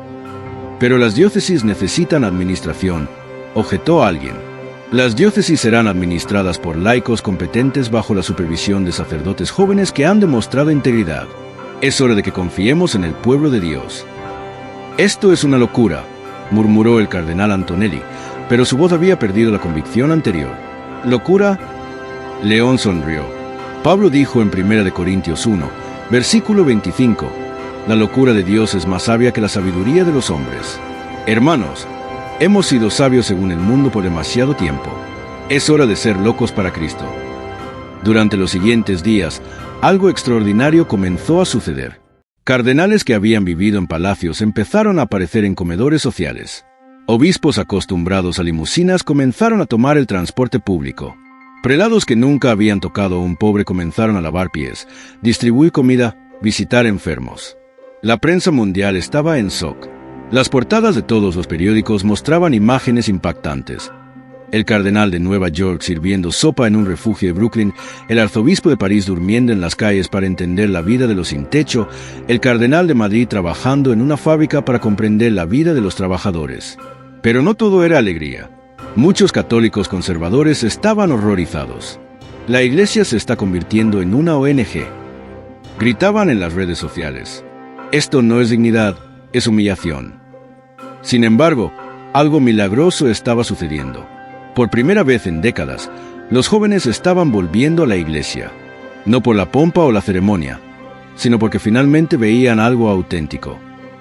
Pero las diócesis necesitan administración, objetó alguien. Las diócesis serán administradas por laicos competentes bajo la supervisión de sacerdotes jóvenes que han demostrado integridad. Es hora de que confiemos en el pueblo de Dios. Esto es una locura, murmuró el cardenal Antonelli, pero su voz había perdido la convicción anterior. ¿Locura? León sonrió. Pablo dijo en 1 Corintios 1, versículo 25, la locura de Dios es más sabia que la sabiduría de los hombres. Hermanos, hemos sido sabios según el mundo por demasiado tiempo. Es hora de ser locos para Cristo. Durante los siguientes días, algo extraordinario comenzó a suceder. Cardenales que habían vivido en palacios empezaron a aparecer en comedores sociales. Obispos acostumbrados a limusinas comenzaron a tomar el transporte público. Prelados que nunca habían tocado a un pobre comenzaron a lavar pies, distribuir comida, visitar enfermos. La prensa mundial estaba en shock. Las portadas de todos los periódicos mostraban imágenes impactantes. El cardenal de Nueva York sirviendo sopa en un refugio de Brooklyn, el arzobispo de París durmiendo en las calles para entender la vida de los sin techo, el cardenal de Madrid trabajando en una fábrica para comprender la vida de los trabajadores. Pero no todo era alegría. Muchos católicos conservadores estaban horrorizados. La iglesia se está convirtiendo en una ONG. Gritaban en las redes sociales. Esto no es dignidad, es humillación. Sin embargo, algo milagroso estaba sucediendo. Por primera vez en décadas, los jóvenes estaban volviendo a la iglesia. No por la pompa o la ceremonia, sino porque finalmente veían algo auténtico.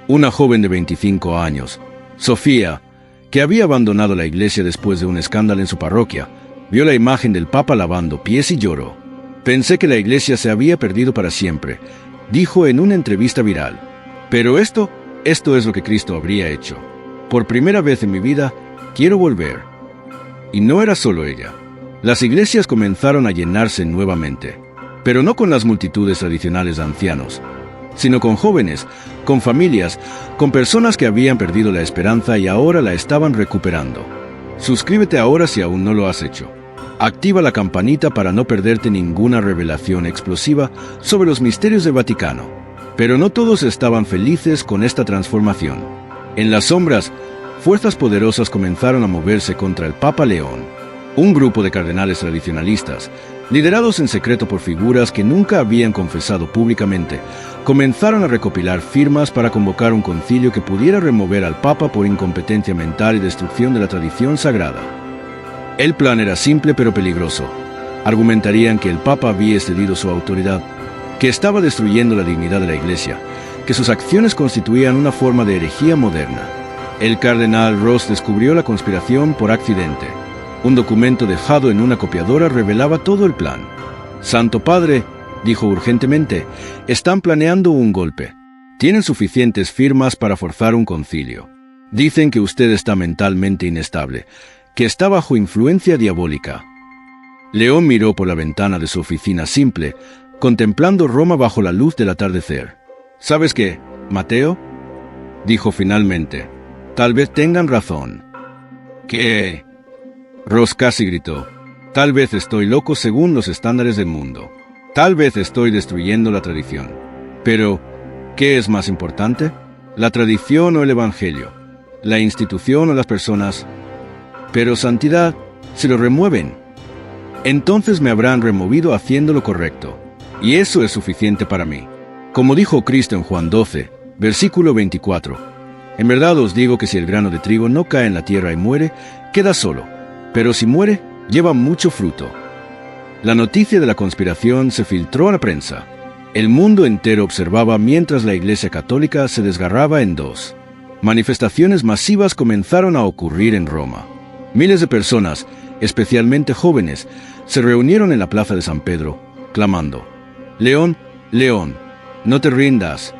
Una joven de 25 años, Sofía, que había abandonado la iglesia después de un escándalo en su parroquia, vio la imagen del Papa lavando pies y lloró. Pensé que la iglesia se había perdido para siempre, dijo en una entrevista viral. Pero esto es lo que Cristo habría hecho. Por primera vez en mi vida, quiero volver. Y no era solo ella. Las iglesias comenzaron a llenarse nuevamente, pero no con las multitudes tradicionales de ancianos, sino con jóvenes, con familias, con personas que habían perdido la esperanza y ahora la estaban recuperando. Suscríbete ahora si aún no lo has hecho. Activa la campanita para no perderte ninguna revelación explosiva sobre los misterios del Vaticano. Pero no todos estaban felices con esta transformación. En las sombras, fuerzas poderosas comenzaron a moverse contra el Papa León. Un grupo de cardenales tradicionalistas, liderados en secreto por figuras que nunca habían confesado públicamente, comenzaron a recopilar firmas para convocar un concilio que pudiera remover al Papa por incompetencia mental y destrucción de la tradición sagrada. El plan era simple pero peligroso. Argumentarían que el Papa había excedido su autoridad, que estaba destruyendo la dignidad de la Iglesia, que sus acciones constituían una forma de herejía moderna. El cardenal Ross descubrió la conspiración por accidente. Un documento dejado en una copiadora revelaba todo el plan. Santo Padre, dijo urgentemente, están planeando un golpe. Tienen suficientes firmas para forzar un concilio. Dicen que usted está mentalmente inestable, que está bajo influencia diabólica. León miró por la ventana de su oficina simple, contemplando Roma bajo la luz del atardecer. ¿Sabes qué, Mateo?, dijo finalmente. Tal vez tengan razón. ¿Qué? Ross casi gritó. Tal vez estoy loco según los estándares del mundo. Tal vez estoy destruyendo la tradición. Pero, ¿qué es más importante? ¿La tradición o el evangelio? ¿La institución o las personas? Pero santidad, se lo remueven. Entonces me habrán removido haciendo lo correcto. Y eso es suficiente para mí. Como dijo Cristo en Juan 12, versículo 24. En verdad os digo que si el grano de trigo no cae en la tierra y muere, queda solo. Pero si muere, lleva mucho fruto. La noticia de la conspiración se filtró a la prensa. El mundo entero observaba mientras la Iglesia Católica se desgarraba en dos. Manifestaciones masivas comenzaron a ocurrir en Roma. Miles de personas, especialmente jóvenes, se reunieron en la plaza de San Pedro, clamando: «León, León, no te rindas».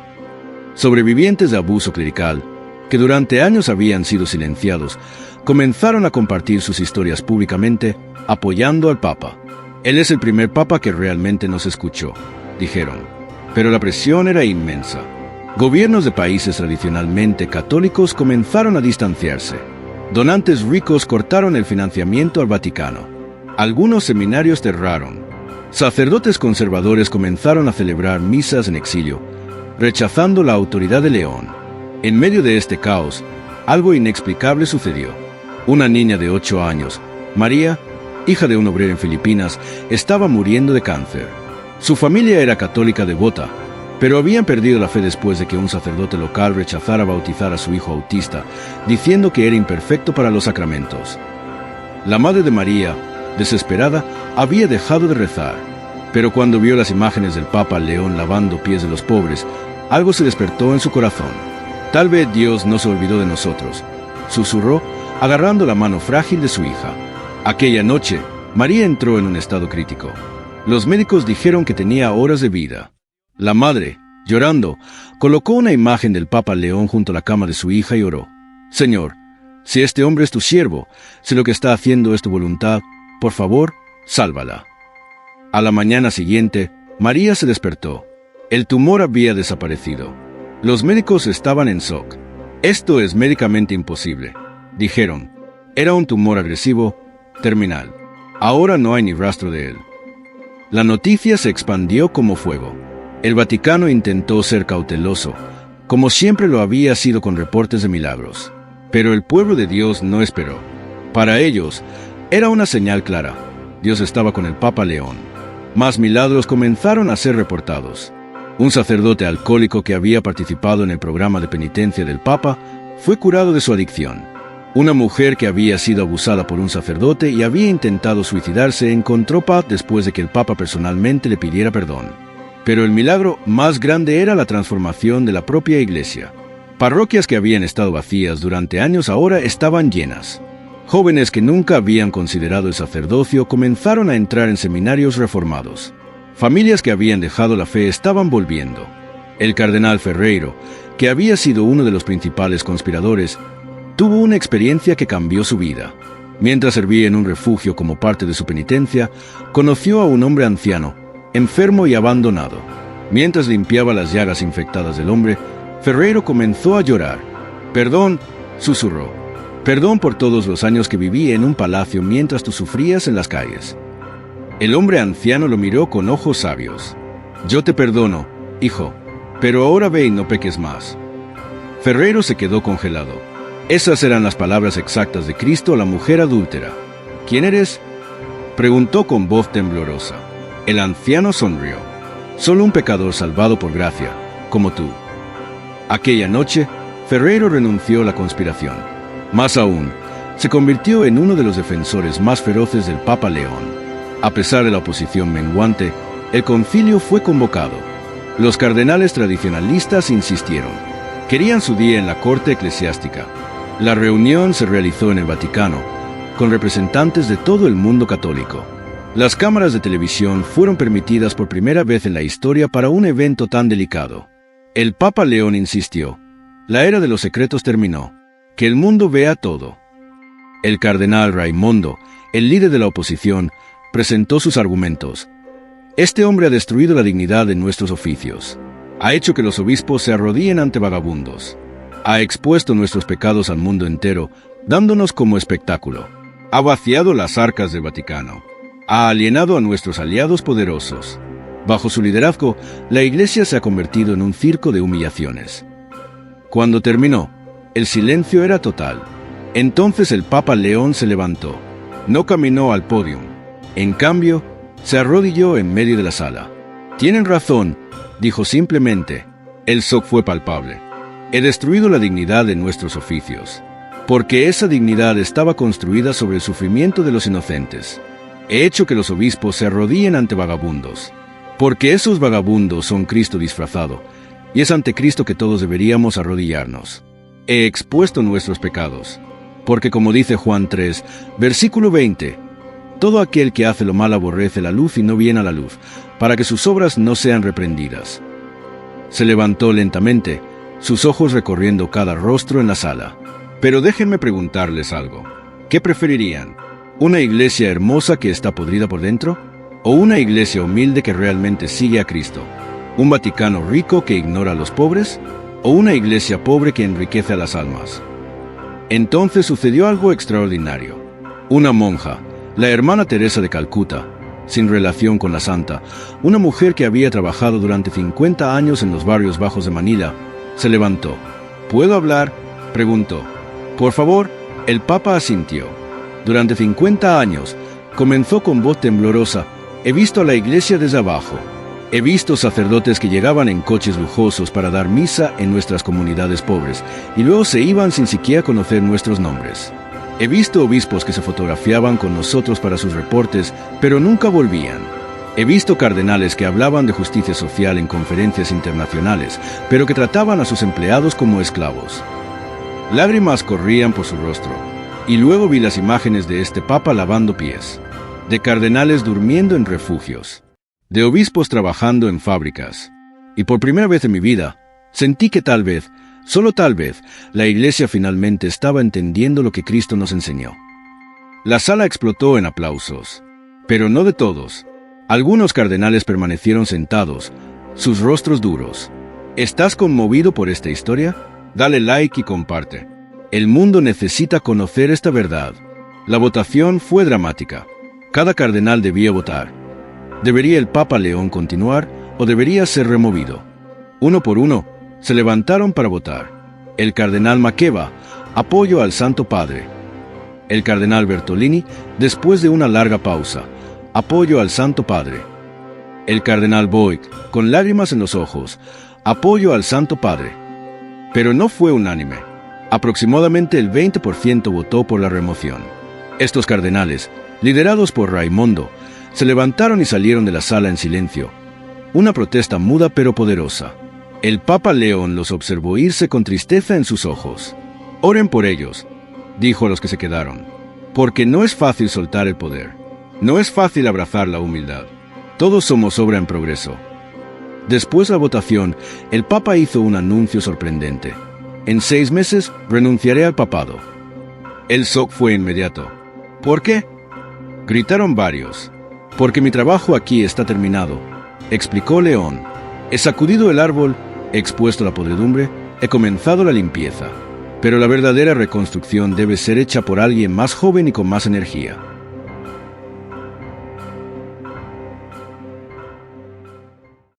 Sobrevivientes de abuso clerical, que durante años habían sido silenciados, comenzaron a compartir sus historias públicamente, apoyando al Papa. «Él es el primer Papa que realmente nos escuchó», dijeron. Pero la presión era inmensa. Gobiernos de países tradicionalmente católicos comenzaron a distanciarse. Donantes ricos cortaron el financiamiento al Vaticano. Algunos seminarios cerraron. Sacerdotes conservadores comenzaron a celebrar misas en exilio, rechazando la autoridad de León. En medio de este caos, algo inexplicable sucedió. Una niña de 8 años, María, hija de un obrero en Filipinas, estaba muriendo de cáncer. Su familia era católica devota, pero habían perdido la fe después de que un sacerdote local rechazara bautizar a su hijo autista, diciendo que era imperfecto para los sacramentos. La madre de María, desesperada, había dejado de rezar, pero cuando vio las imágenes del Papa León lavando pies de los pobres, algo se despertó en su corazón. «Tal vez Dios no se olvidó de nosotros», susurró, agarrando la mano frágil de su hija. Aquella noche, María entró en un estado crítico. Los médicos dijeron que tenía horas de vida. La madre, llorando, colocó una imagen del Papa León junto a la cama de su hija y oró: «Señor, si este hombre es tu siervo, si lo que está haciendo es tu voluntad, por favor, sálvala». A la mañana siguiente, María se despertó. El tumor había desaparecido. Los médicos estaban en shock. «Esto es médicamente imposible», dijeron. Era un tumor agresivo, terminal. Ahora no hay ni rastro de él. La noticia se expandió como fuego. El Vaticano intentó ser cauteloso, como siempre lo había sido con reportes de milagros. Pero el pueblo de Dios no esperó. Para ellos, era una señal clara. Dios estaba con el Papa León. Más milagros comenzaron a ser reportados. Un sacerdote alcohólico que había participado en el programa de penitencia del Papa fue curado de su adicción. Una mujer que había sido abusada por un sacerdote y había intentado suicidarse encontró paz después de que el Papa personalmente le pidiera perdón. Pero el milagro más grande era la transformación de la propia Iglesia. Parroquias que habían estado vacías durante años ahora estaban llenas. Jóvenes que nunca habían considerado el sacerdocio comenzaron a entrar en seminarios reformados. Familias que habían dejado la fe estaban volviendo. El cardenal Ferreiro, que había sido uno de los principales conspiradores, tuvo una experiencia que cambió su vida. Mientras servía en un refugio como parte de su penitencia, conoció a un hombre anciano, enfermo y abandonado. Mientras limpiaba las llagas infectadas del hombre, Ferreiro comenzó a llorar. «Perdón», susurró. «Perdón por todos los años que viví en un palacio mientras tú sufrías en las calles». El hombre anciano lo miró con ojos sabios. «Yo te perdono, hijo, pero ahora ve y no peques más». Ferreiro se quedó congelado. Esas eran las palabras exactas de Cristo a la mujer adúltera. «¿Quién eres?», preguntó con voz temblorosa. El anciano sonrió. «Solo un pecador salvado por gracia, como tú». Aquella noche, Ferreiro renunció a la conspiración. Más aún, se convirtió en uno de los defensores más feroces del Papa León. A pesar de la oposición menguante, el concilio fue convocado. Los cardenales tradicionalistas insistieron. Querían su día en la corte eclesiástica. La reunión se realizó en el Vaticano, con representantes de todo el mundo católico. Las cámaras de televisión fueron permitidas por primera vez en la historia para un evento tan delicado. El Papa León insistió. La era de los secretos terminó. Que el mundo vea todo. El cardenal Raimondo, el líder de la oposición, presentó sus argumentos. Este hombre ha destruido la dignidad de nuestros oficios. Ha hecho que los obispos se arrodillen ante vagabundos. Ha expuesto nuestros pecados al mundo entero, dándonos como espectáculo. Ha vaciado las arcas del Vaticano. Ha alienado a nuestros aliados poderosos. Bajo su liderazgo, la Iglesia se ha convertido en un circo de humillaciones. Cuando terminó, el silencio era total. Entonces el Papa León se levantó. No caminó al podio. En cambio, se arrodilló en medio de la sala. «Tienen razón», dijo simplemente. El shock fue palpable. «He destruido la dignidad de nuestros oficios, porque esa dignidad estaba construida sobre el sufrimiento de los inocentes. He hecho que los obispos se arrodillen ante vagabundos, porque esos vagabundos son Cristo disfrazado, y es ante Cristo que todos deberíamos arrodillarnos. He expuesto nuestros pecados, porque como dice Juan 3, versículo 20, todo aquel que hace lo mal aborrece la luz y no viene a la luz, para que sus obras no sean reprendidas». Se levantó lentamente, sus ojos recorriendo cada rostro en la sala. «Pero déjenme preguntarles algo. ¿Qué preferirían? ¿Una iglesia hermosa que está podrida por dentro? ¿O una iglesia humilde que realmente sigue a Cristo? ¿Un Vaticano rico que ignora a los pobres? ¿O una iglesia pobre que enriquece a las almas?» Entonces sucedió algo extraordinario. Una monja, la hermana Teresa de Calcuta, sin relación con la santa, una mujer que había trabajado durante 50 años en los barrios bajos de Manila, se levantó. «¿Puedo hablar?», preguntó. «Por favor». El Papa asintió. Durante 50 años, comenzó con voz temblorosa, «He visto a la iglesia desde abajo. He visto sacerdotes que llegaban en coches lujosos para dar misa en nuestras comunidades pobres, y luego se iban sin siquiera conocer nuestros nombres. He visto obispos que se fotografiaban con nosotros para sus reportes, pero nunca volvían. He visto cardenales que hablaban de justicia social en conferencias internacionales, pero que trataban a sus empleados como esclavos». Lágrimas corrían por su rostro, y luego vi las imágenes de este Papa lavando pies, de cardenales durmiendo en refugios, de obispos trabajando en fábricas. Y por primera vez en mi vida, sentí que tal vez, solo tal vez, la Iglesia finalmente estaba entendiendo lo que Cristo nos enseñó. La sala explotó en aplausos, pero no de todos. Algunos cardenales permanecieron sentados, sus rostros duros. ¿Estás conmovido por esta historia? Dale like y comparte. El mundo necesita conocer esta verdad. La votación fue dramática. Cada cardenal debía votar. ¿Debería el Papa León continuar o debería ser removido? Uno por uno, se levantaron para votar. El cardenal Makeba, apoyo al Santo Padre. El cardenal Bertolini, después de una larga pausa, apoyo al Santo Padre. El cardenal Boyd, con lágrimas en los ojos, apoyo al Santo Padre. Pero no fue unánime. Aproximadamente el 20% votó por la remoción. Estos cardenales, liderados por Raimondo, se levantaron y salieron de la sala en silencio. Una protesta muda pero poderosa. El Papa León los observó irse con tristeza en sus ojos. «Oren por ellos», dijo a los que se quedaron, «porque no es fácil soltar el poder. No es fácil abrazar la humildad. Todos somos obra en progreso». Después de la votación, el Papa hizo un anuncio sorprendente. «En 6 meses renunciaré al papado». El shock fue inmediato. «¿Por qué?», gritaron varios. «Porque mi trabajo aquí está terminado», explicó León. «He sacudido el árbol, he expuesto la podredumbre, he comenzado la limpieza. Pero la verdadera reconstrucción debe ser hecha por alguien más joven y con más energía».